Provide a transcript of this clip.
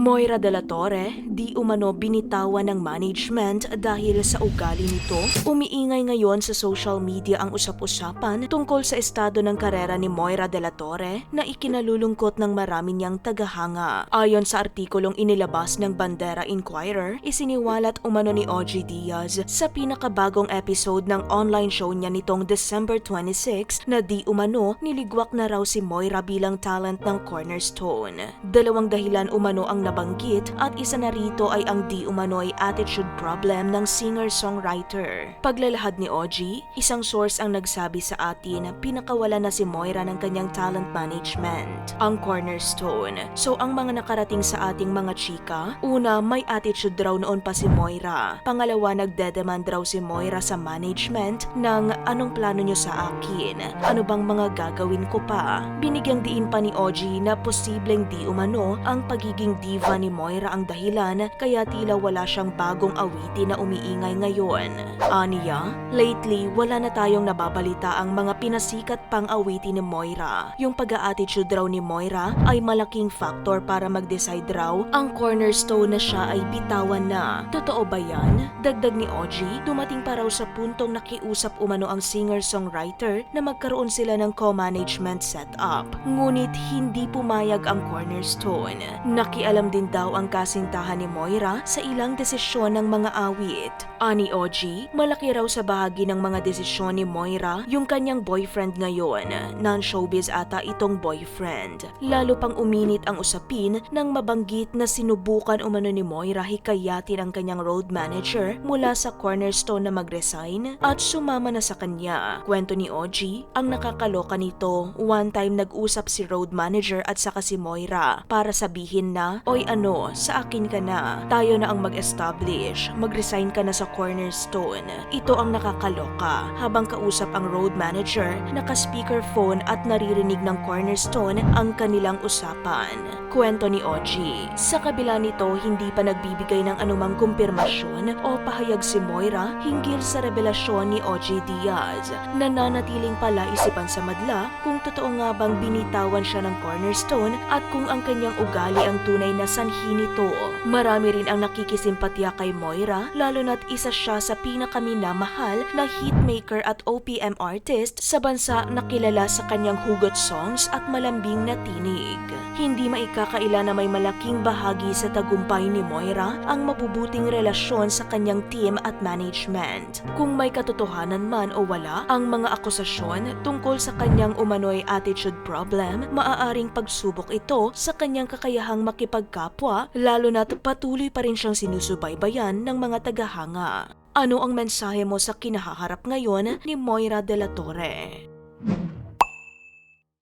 Moira de la Torre, di umano binitawan ng management dahil sa ugali nito. Umiingay ngayon sa social media ang usap-usapan tungkol sa estado ng karera ni Moira de la Torre na ikinalulungkot ng marami niyang tagahanga. Ayon sa artikulong inilabas ng Bandera Inquirer, isiniwalat umano ni OG Diaz sa pinakabagong episode ng online show niya nitong December 26 na di umano niligwak na raw si Moira bilang talent ng Cornerstone. Dalawang dahilan umano ang nabanggit at isa na rito ay ang di umano'y attitude problem ng singer-songwriter. Paglalahad ni OG, isang source ang nagsabi sa atin na pinakawala na si Moira ng kanyang talent management, ang Cornerstone. So ang mga nakarating sa ating mga chika, una, may attitude raw noon pa si Moira. Pangalawa, nagdedemand raw si Moira sa management ng anong plano nyo sa akin? Ano bang mga gagawin ko pa? Binigyang diin pa ni OG na posibleng di umano ang pagiging diva ni Moira ang dahilan kaya tila wala siyang bagong awitin na umiingay ngayon. Aniya, lately wala na tayong nababalita ang mga pinasikat pang awitin ni Moira. Yung pag-a-attitude raw ni Moira ay malaking factor para mag-decide raw ang Cornerstone na siya ay bitawan na. Totoo ba yan? Dagdag ni OG, dumating pa raw sa puntong nakiusap umano ang singer-songwriter na magkaroon sila ng co-management setup. Ngunit hindi pumayag ang Cornerstone. Nakialam din daw ang kasintahan ni Moira sa ilang desisyon ng mga awit. Ani OG, malaki raw sa bahagi ng mga desisyon ni Moira yung kanyang boyfriend ngayon. Non-showbiz ata itong boyfriend. Lalo pang uminit ang usapin nang mabanggit na sinubukan umano ni Moira hikayatin ang kanyang road manager mula sa Cornerstone na mag-resign at sumama na sa kanya. Kwento ni OG, ang nakakaloka nito, one time nag-usap si road manager at saka si Moira para sabihin na, "Oy ano, sa akin ka na. Tayo na ang mag-establish. Mag-resign ka na sa Cornerstone." Ito ang nakakaloka. Habang kausap ang road manager, naka-speakerphone at naririnig ng Cornerstone ang kanilang usapan. Kwento ni OG, sa kabila nito hindi pa nagbibigay ng anumang kumpirmasyon o pahayag si Moira hinggil sa revelasyon ni OG Diaz. Nananatiling pala isipan sa madla kung totoo nga bang binitawan siya ng Cornerstone at kung ang kanyang ugali ang tunay na sanhi nito. Marami rin ang nakikisimpatya kay Moira, lalo na't isa siya sa pinakaminamahal na hitmaker at OPM artist sa bansa na kilala sa kanyang hugot songs at malambing na tinig. Hindi maikakaila na may malaking bahagi sa tagumpay ni Moira ang mabubuting relasyon sa kanyang team at management. Kung may katotohanan man o wala ang mga akusasyon tungkol sa kanyang umano'y attitude problem, maaaring pagsubok ito sa kanyang kakayahang makipagkapwa, lalo na't patuloy pa rin siyang sinusubaybayan ng mga tagahanga. Ano ang mensahe mo sa kinahaharap ngayon ni Moira de la Torre?